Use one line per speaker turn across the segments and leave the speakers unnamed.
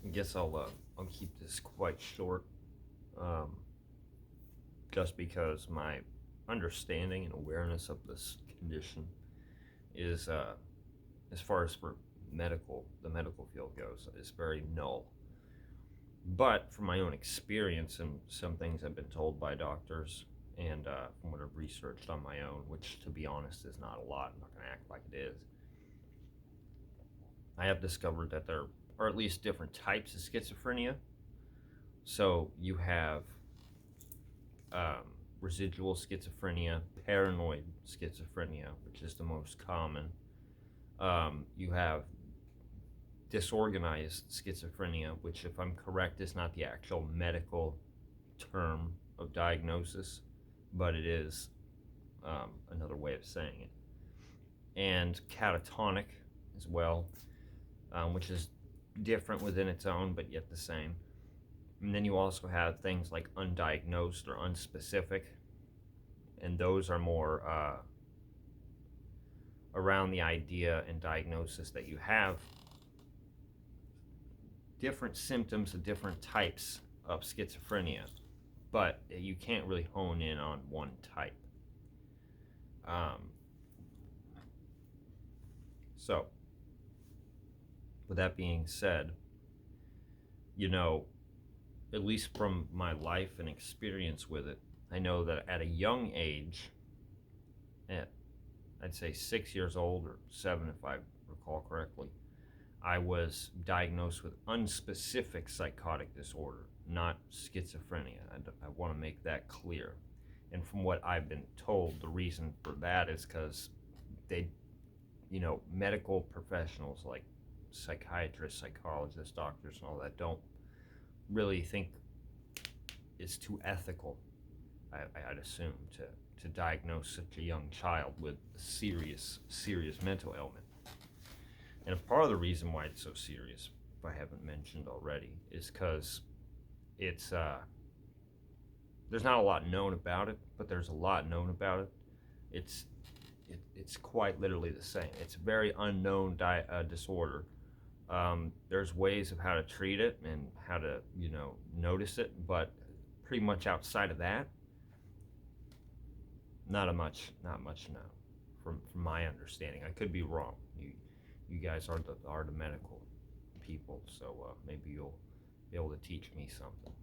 I guess I'll keep this quite short, um, just because my understanding and awareness of this condition is, as far as for the medical field goes, is very null. But from my own experience and some things I've been told by doctors, and from what I've researched on my own, which to be honest is not a lot, I'm not going to act like it is, I have discovered that there are at least different types of schizophrenia. So you have um, residual schizophrenia, paranoid schizophrenia, which is the most common. You have disorganized schizophrenia, which, if I'm correct, is not the actual medical term of diagnosis, but it is another way of saying it. And catatonic as well, which is different within its own, but yet the same. And then you also have things like undiagnosed or unspecific, and those are more around the idea and diagnosis that you have different symptoms of different types of schizophrenia, but you can't really hone in on one type. Um, so, with that being said, you know, at least from my life and experience with it, I know that at a young age, at I'd say 6 years old or 7 if I recall correctly, I was diagnosed with unspecific psychotic disorder, not schizophrenia. I want to make that clear. And from what I've been told, the reason for that is because they, medical professionals like psychiatrists, psychologists, doctors, and all that don't really think it's too ethical, I'd assume, to diagnose such a young child with a serious mental ailment. And a part of the reason why it's so serious, if I haven't mentioned already, is because it's there's not a lot known about it, but there's a lot known about it. It's quite literally the same. It's a very unknown disorder. There's ways of how to treat it and how to notice it, but pretty much outside of that, not much no. From my understanding, I could be wrong. You guys are the medical people, so maybe you'll be able to teach me something.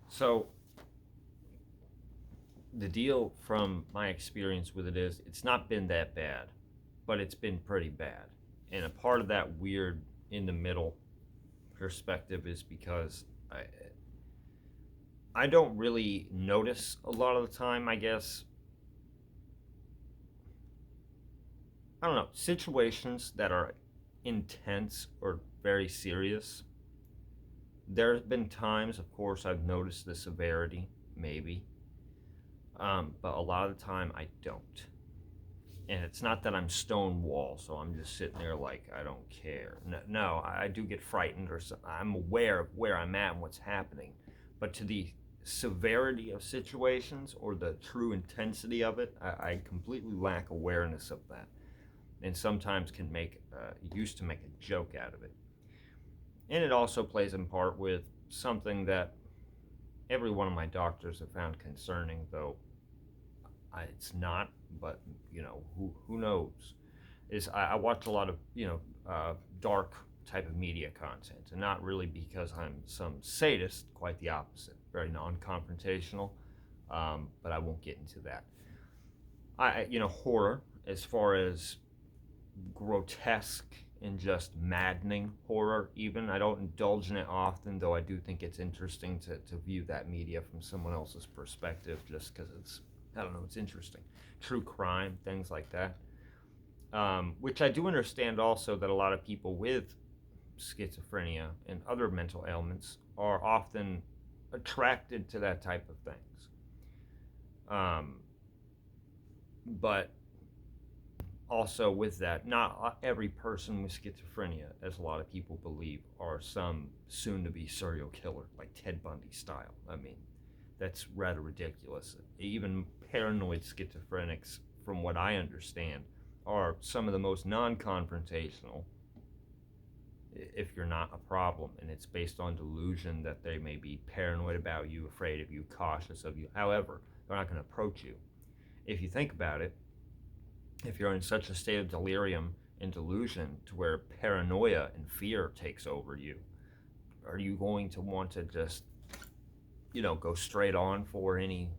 So the deal from my experience with it is it's not been that bad, but it's been pretty bad. And a part of that weird in the middle perspective is because I don't really notice a lot of the time, I guess. I don't know, situations that are intense or very serious. There have been times, of course, I've noticed the severity, maybe, but a lot of the time I don't. And it's not that I'm stonewall, so I'm just sitting there like I don't care. No, I do get frightened, or I'm aware of where I'm at and what's happening. But to the severity of situations or the true intensity of it, I completely lack awareness of that, and sometimes used to make a joke out of it. And it also plays in part with something that every one of my doctors have found concerning, though it's not, but who knows? Is I watch a lot of dark type of media content, and not really because I'm some sadist, quite the opposite, very non-confrontational, but I won't get into that. Horror, as far as grotesque and just maddening horror, even, I don't indulge in it often, though I do think it's interesting to view that media from someone else's perspective, just because it's interesting. True crime, things like that, which I do understand also that a lot of people with schizophrenia and other mental ailments are often attracted to that type of things. But also with that, not every person with schizophrenia, as a lot of people believe, are some soon-to-be serial killer, like Ted Bundy style. I mean, that's rather ridiculous. Even paranoid schizophrenics, from what I understand, are some of the most non-confrontational if you're not a problem, and it's based on delusion that they may be paranoid about you, afraid of you, cautious of you. However, they're not going to approach you. If you think about it, if you're in such a state of delirium and delusion to where paranoia and fear takes over you, are you going to want to just, go straight on for anything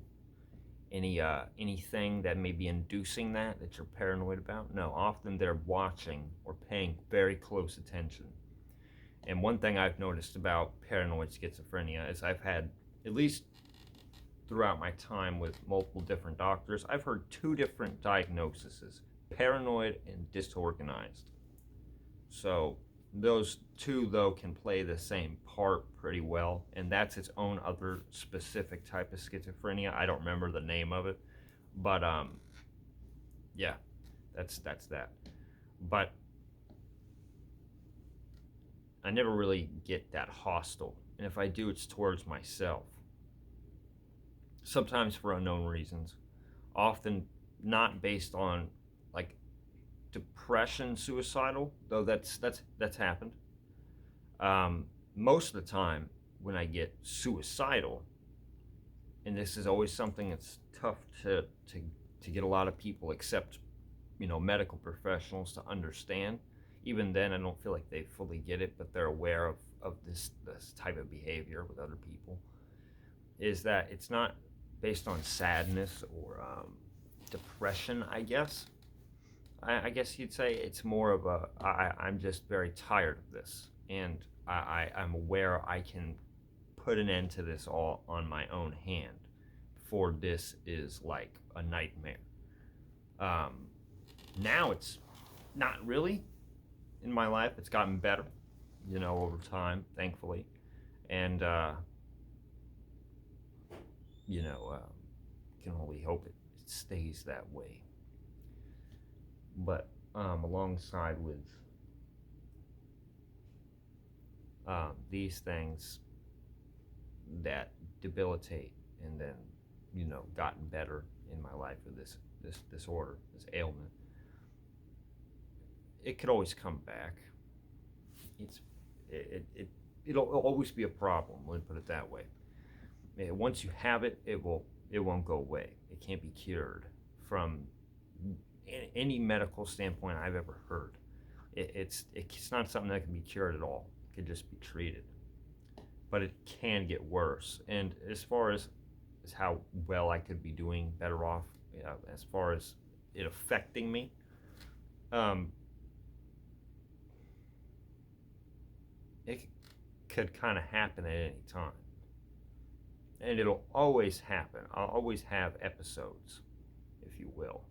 that may be inducing that you're paranoid about? No, often they're watching or paying very close attention. And one thing I've noticed about paranoid schizophrenia is I've had, at least throughout my time with multiple different doctors, I've heard two different diagnoses: paranoid and disorganized. So those two, though, can play the same part pretty well, and that's its own other specific type of schizophrenia. I don't remember the name of it, but yeah, that's that. But I never really get that hostile, and if I do, it's towards myself. Sometimes for unknown reasons, often not based on like depression, suicidal, though that's happened. Most of the time, when I get suicidal, and this is always something that's tough to get a lot of people, except medical professionals, to understand. Even then, I don't feel like they fully get it, but they're aware of this type of behavior with other people. Is that it's not based on sadness or depression, I guess. I guess you'd say it's more of I'm just very tired of this, and I'm aware I can put an end to this all on my own hand, for this is like a nightmare. Now it's not really in my life. It's gotten better, over time, thankfully, and can only hope it stays that way. But alongside with these things that debilitate, and then gotten better in my life with this disorder, this ailment, it could always come back. It's it'll always be a problem. Let me put it that way. Once you have it, it won't go away. It can't be cured from any medical standpoint I've ever heard. It's not something that can be cured at all. It can just be treated, but it can get worse. And as far as how well I could be doing better off, as far as it affecting me, it could kind of happen at any time, and it'll always happen. I'll always have episodes, if you will.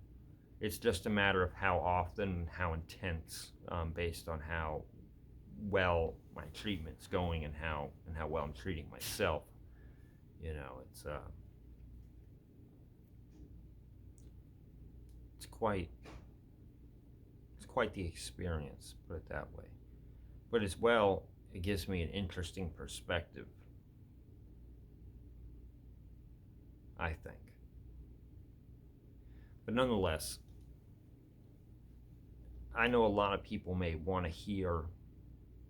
It's just a matter of how often and how intense, based on how well my treatment's going and how well I'm treating myself. It's it's quite the experience, put it that way. But as well, it gives me an interesting perspective, I think. But nonetheless, I know a lot of people may want to hear,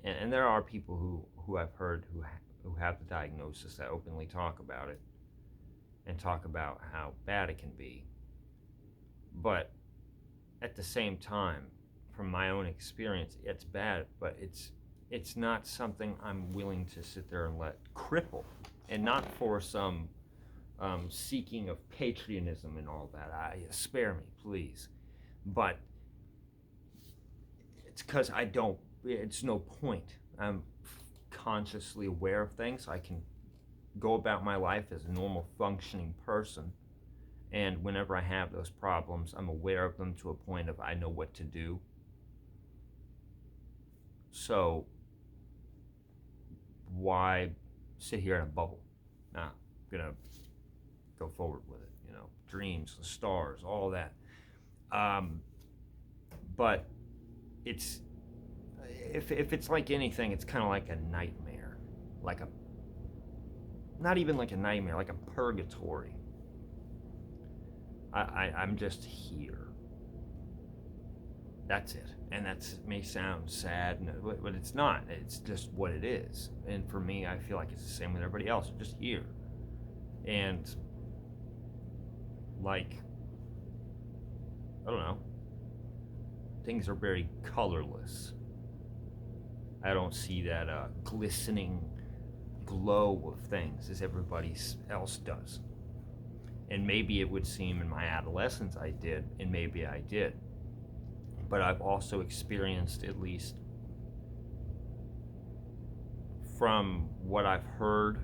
and there are people who I've heard who have the diagnosis that openly talk about it and talk about how bad it can be. But at the same time, from my own experience, it's bad, but it's not something I'm willing to sit there and let cripple, and not for some seeking of patriotism and all that. Spare me, please. But it's because it's no point. I'm consciously aware of things. I can go about my life as a normal functioning person. And whenever I have those problems, I'm aware of them to a point of I know what to do. So why sit here in a bubble? Nah, I'm gonna go forward with it. Dreams, the stars, all that. But it's if it's like anything, it's kind of like a nightmare, not even like a nightmare, like a purgatory. I'm just here, That's it. And that may sound sad, but it's not. It's just what it is. And for me, I feel like it's the same with everybody else. They're just here. And, like, I don't know. Things are very colorless. I don't see that glistening glow of things as everybody else does. And maybe it would seem in my adolescence I did, and maybe I did. But I've also experienced, at least from what I've heard.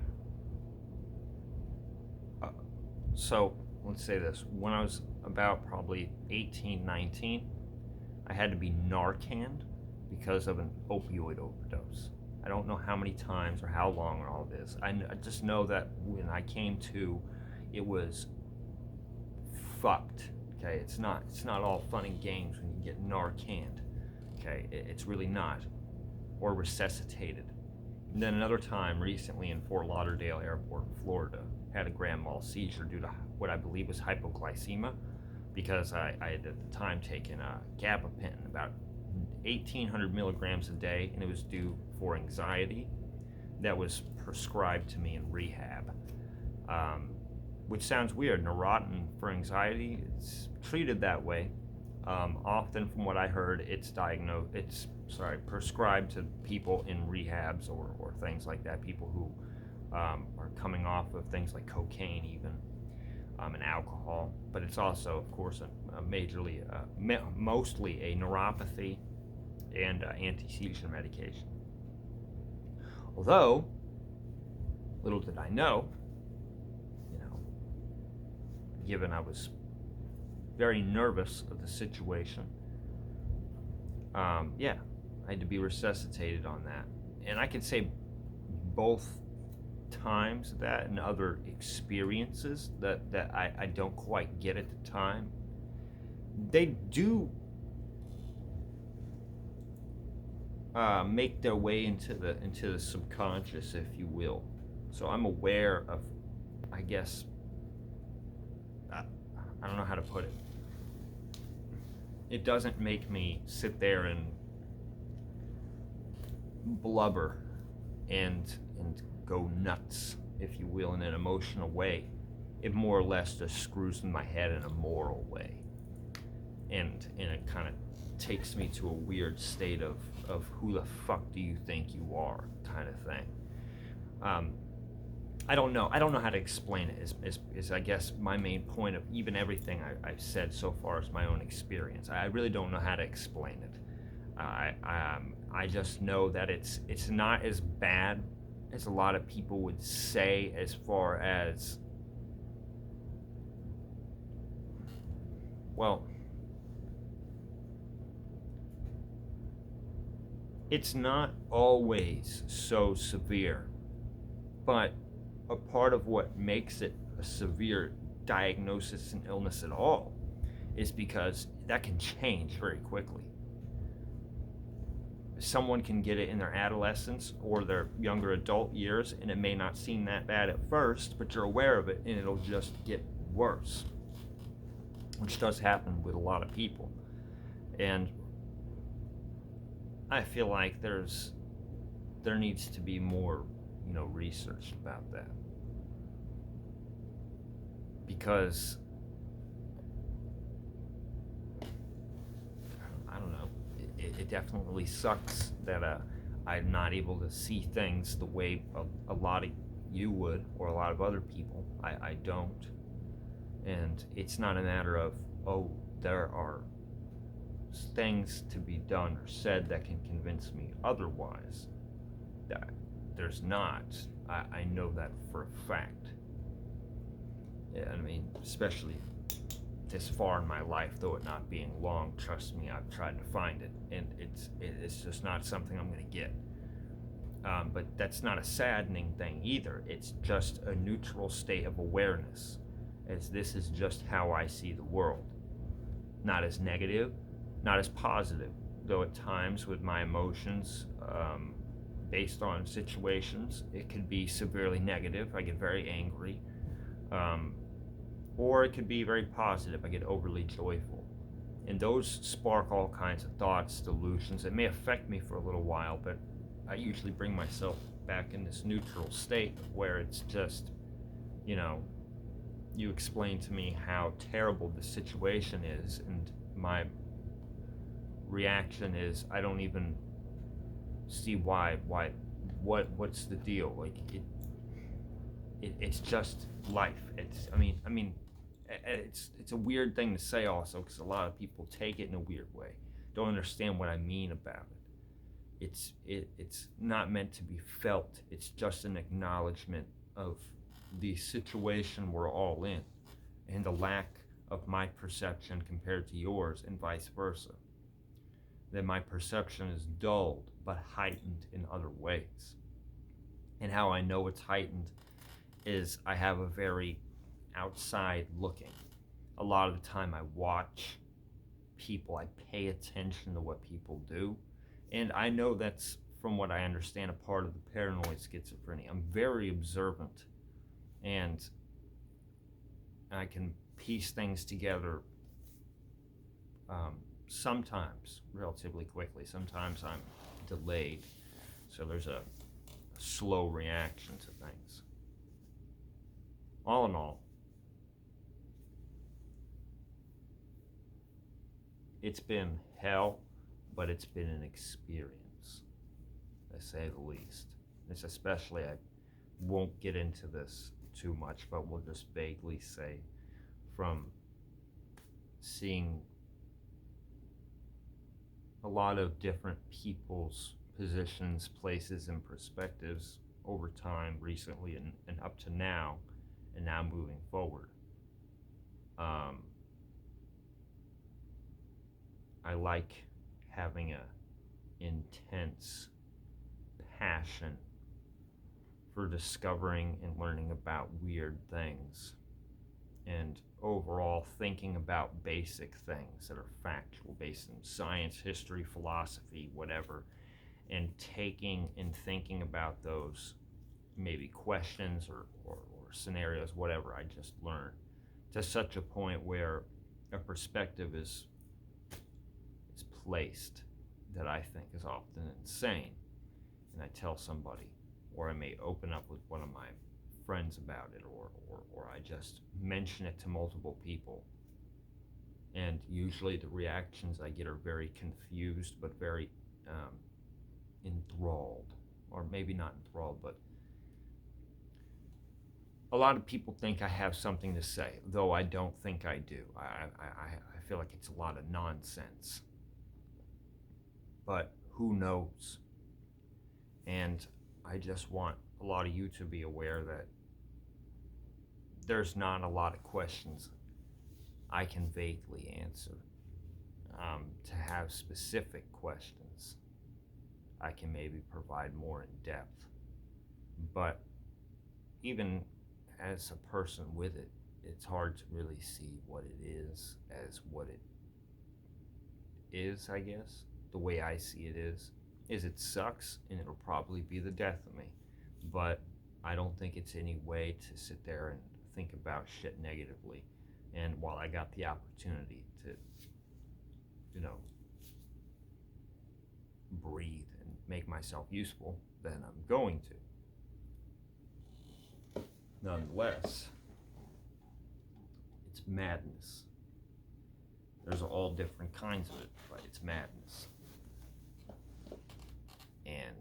So let's say this. When I was about probably 18, 19, I had to be Narcaned because of an opioid overdose. I don't know how many times or how long or all this. I just know that when I came to, it was fucked. Okay, it's not all fun and games when you get Narcaned. Okay, it's really not, or resuscitated. And then another time recently in Fort Lauderdale Airport in Florida, had a grand mal seizure due to what I believe was hypoglycemia, because I had at the time taken a gabapentin, about 1,800 milligrams a day, and it was due for anxiety that was prescribed to me in rehab. Which sounds weird. Neurontin for anxiety, it's treated that way. Often, from what I heard, it's prescribed to people in rehabs or things like that. People who are coming off of things like cocaine, even and alcohol. But it's also, of course, mostly a neuropathy and anti-seizure medication. Although, little did I know, given I was very nervous of the situation, I had to be resuscitated on that. And I can say both times that and other experiences that I don't quite get at the time, they do make their way into the subconscious, if you will. So I'm aware of, I guess, I don't know how to put it. It doesn't make me sit there and blubber and go nuts, if you will, in an emotional way. It more or less just screws in my head in a moral way. And it kind of takes me to a weird state of who the fuck do you think you are kind of thing. I don't know how to explain it, is I guess my main point of even everything I've said so far is my own experience. I really don't know how to explain it. I just know that it's not as bad as a lot of people would say, as far as, well, it's not always so severe, but a part of what makes it a severe diagnosis and illness at all is because that can change very quickly. Someone can get it in their adolescence or their younger adult years, and it may not seem that bad at first, but you're aware of it, and it'll just get worse, which does happen with a lot of people. And I feel like there needs to be more, research about that, because I don't know. It definitely sucks that I'm not able to see things the way a lot of you would, or a lot of other people. I don't, and it's not a matter of, oh, there are things to be done or said that can convince me otherwise. That there's not. I know that for a fact. Yeah, I mean, especially this far in my life, though it not being long, trust me, I've tried to find it, and it's just not something I'm going to get. But that's not a saddening thing either. It's just a neutral state of awareness, as this is just how I see the world. Not as negative, not as positive, though at times with my emotions, based on situations, it could be severely negative. I get very angry. Or it could be very positive. I get overly joyful. And those spark all kinds of thoughts, delusions. It may affect me for a little while, but I usually bring myself back in this neutral state where it's just, you know, you explain to me how terrible the situation is, and my reaction is I don't even see what's the deal. Like it's just life. It's a weird thing to say also, because a lot of people take it in a weird way, don't understand what I mean about it. It's not meant to be felt. It's just an acknowledgement of the situation we're all in, and the lack of my perception compared to yours, and vice versa. That my perception is dulled but heightened in other ways. And how I know it's heightened is I have a very outside looking. A lot of the time I watch people, I pay attention to what people do. And I know that's, from what I understand, a part of the paranoid schizophrenia. I'm very observant, and I can piece things together, sometimes relatively quickly. Sometimes I'm delayed, so there's a slow reaction to things. All in all, it's been hell, but it's been an experience, to say the least. It's especially, I won't get into this too much, but we'll just vaguely say, from seeing a lot of different people's positions, places, and perspectives over time, recently, and up to now, and now moving forward. I like having a intense passion for discovering and learning about weird things, and overall thinking about basic things that are factual, based in science, history, philosophy, whatever, and taking and thinking about those maybe questions or scenarios, whatever I just learned, to such a point where a perspective is placed that I think is often insane. And I tell somebody, or I may open up with one of my friends about it, or I just mention it to multiple people. And usually the reactions I get are very confused, but very enthralled. Or maybe not enthralled, but a lot of people think I have something to say, though I don't think I do. I feel like it's a lot of nonsense. But who knows? And I just want a lot of you to be aware that there's not a lot of questions I can vaguely answer. To have specific questions, I can maybe provide more in depth. But even as a person with it, it's hard to really see what it is as what it is, I guess. The way I see it is it sucks, and it'll probably be the death of me. But I don't think it's any way to sit there and think about shit negatively. And while I got the opportunity to, breathe and make myself useful, then I'm going to. Nonetheless, it's madness. There's all different kinds of it, but it's madness. And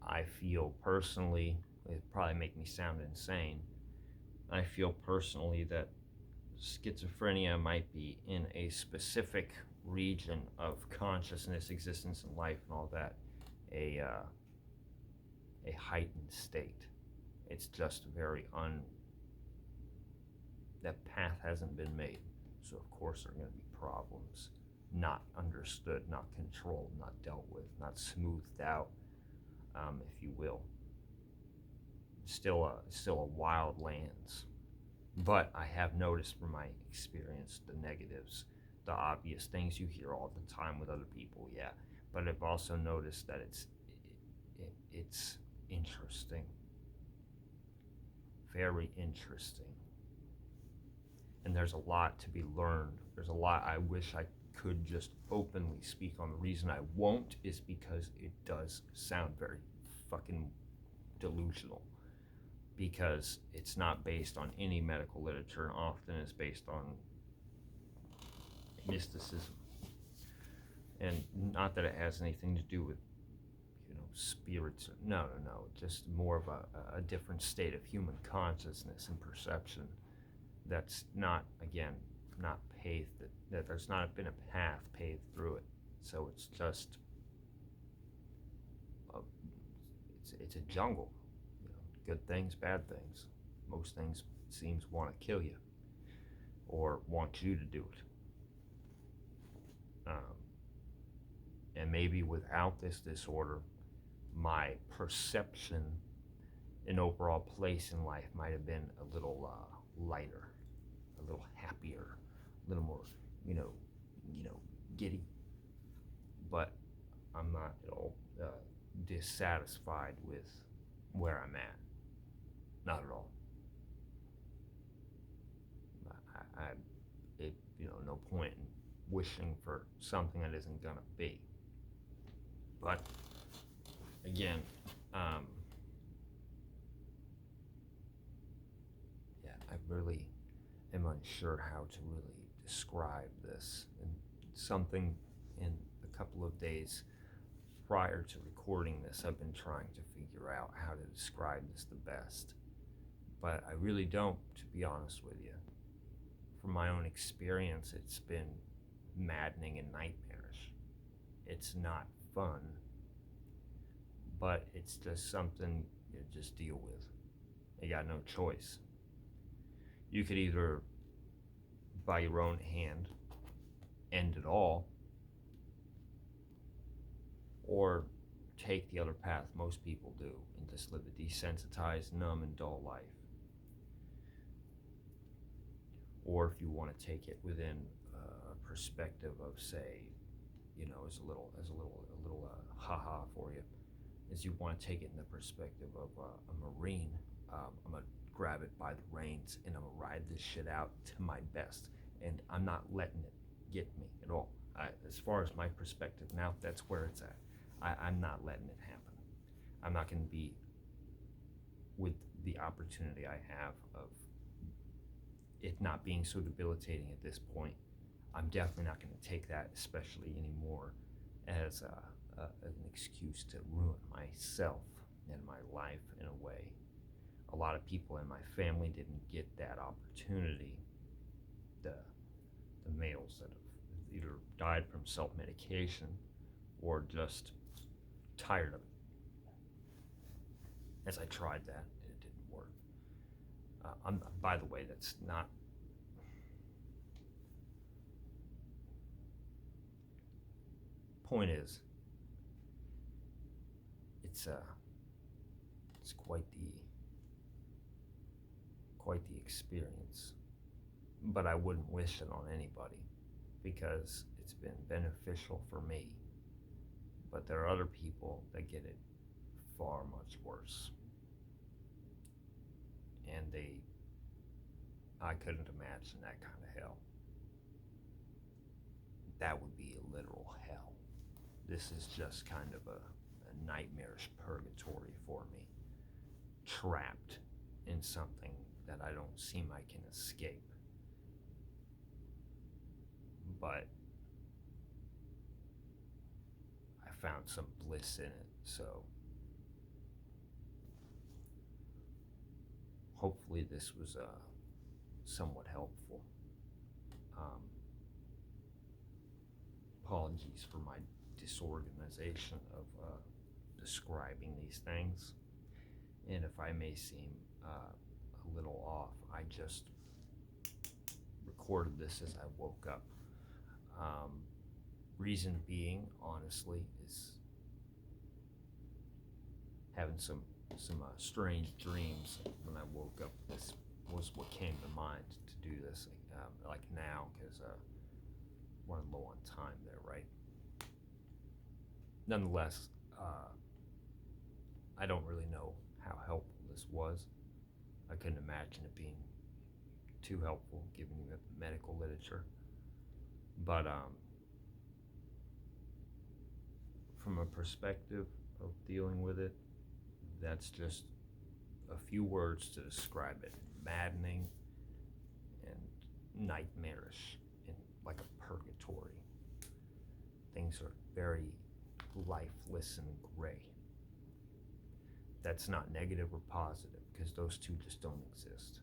I feel personally, it probably make me sound insane, I feel personally that schizophrenia might be in a specific region of consciousness, existence, and life, and all that, a heightened state. It's just very that path hasn't been made. So of course there are going to be problems, not understood, not controlled, not dealt with, not smoothed out, if you will. Still a wild lands. But I have noticed from my experience the negatives, the obvious things you hear all the time with other people, yeah. But I've also noticed that it's interesting, very interesting. And there's a lot to be learned. There's a lot I wish I could just openly speak on. The reason I won't is because it does sound very fucking delusional, because it's not based on any medical literature, and often is based on mysticism. And not that it has anything to do with, spirits. No, no, no. Just more of a different state of human consciousness and perception that's not, again, not paved, that there's not been a path paved through it. So it's just, a, it's a jungle. Good things, bad things. Most things, it seems, want to kill you or want you to do it. And maybe without this disorder, my perception and overall place in life might have been a little lighter, a little happier, a little more, giddy. But I'm not at all dissatisfied with where I'm at. Not at all. No point in wishing for something that isn't gonna be. But again, I really am unsure how to really describe this. And something in a couple of days prior to recording this, I've been trying to figure out how to describe this the best. But I really don't, to be honest with you. From my own experience, it's been maddening and nightmarish. It's not fun, but it's just something you just deal with. You got no choice. You could either, by your own hand, end it all, or take the other path most people do and just live a desensitized, numb, and dull life. Or if you want to take it within a perspective of, say, as a little ha-ha for you, is you want to take it in the perspective of a Marine. I'm gonna grab it by the reins and I'm gonna ride this shit out to my best, and I'm not letting it get me at all. As far as my perspective now, that's where it's at. I'm not letting it happen. I'm not going to be, with the opportunity I have of it not being so debilitating at this point, I'm definitely not going to take that, especially anymore, as an excuse to ruin myself and my life in a way. A lot of people in my family didn't get that opportunity. The males that have either died from self-medication or just tired of it. As I tried that, it didn't work. By the way, that's not. Point is, it's quite the experience, but I wouldn't wish it on anybody because it's been beneficial for me. But there are other people that get it far much worse, and I couldn't imagine that kind of hell. That would be a literal hell. This is just kind of a nightmarish purgatory for me, trapped in something that I don't seem I can escape. But I found some bliss in it, so hopefully this was somewhat helpful. Apologies for my disorganization of describing these things, and if I may seem a little off, I just recorded this as I woke up. Reason being, honestly, is having some strange dreams when I woke up. This was what came to mind to do this, like now, because we're low on time there, right? Nonetheless, I don't really know how helpful this was. I couldn't imagine it being too helpful given the medical literature. But from a perspective of dealing with it, that's just a few words to describe it: maddening and nightmarish, and like a purgatory. Things are very lifeless and gray. That's not negative or positive, because those two just don't exist.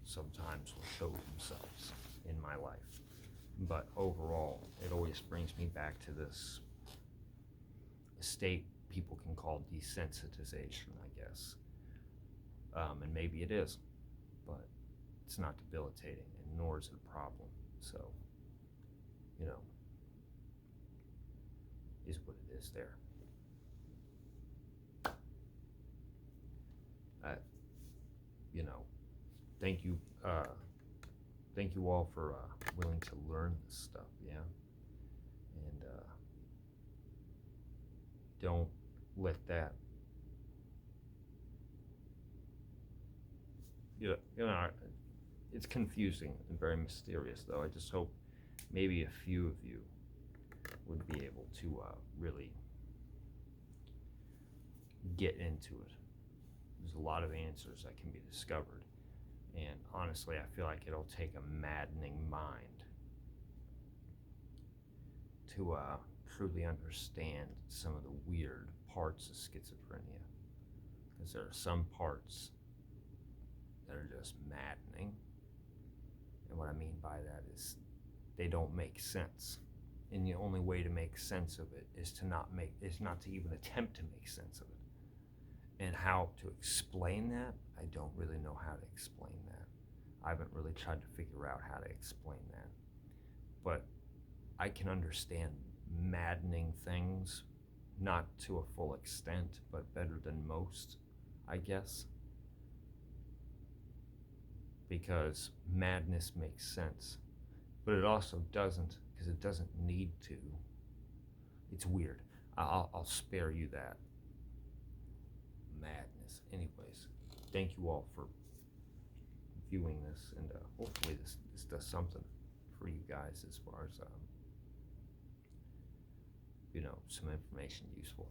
Sometimes will show themselves in my life. But overall, it always brings me back to this state people can call desensitization, I guess. And maybe it is, but it's not debilitating, and nor is it a problem. So, you know, is what it is there. You know, thank you, thank you all for willing to learn this stuff, yeah? And don't let that, you know, it's confusing and very mysterious, though. I just hope maybe a few of you would be able to really get into it. There's a lot of answers that can be discovered, and honestly, I feel like it'll take a maddening mind to truly understand some of the weird parts of schizophrenia, because there are some parts that are just maddening, and what I mean by that is they don't make sense, and the only way to make sense of it is not to even attempt to make sense of it. And how to explain that, I don't really know how to explain that. I haven't really tried to figure out how to explain that. But I can understand maddening things, not to a full extent, but better than most, I guess. Because madness makes sense. But it also doesn't, because it doesn't need to. It's weird. I'll spare you that. Madness. Anyways, thank you all for viewing this, and hopefully this does something for you guys as far as some information useful.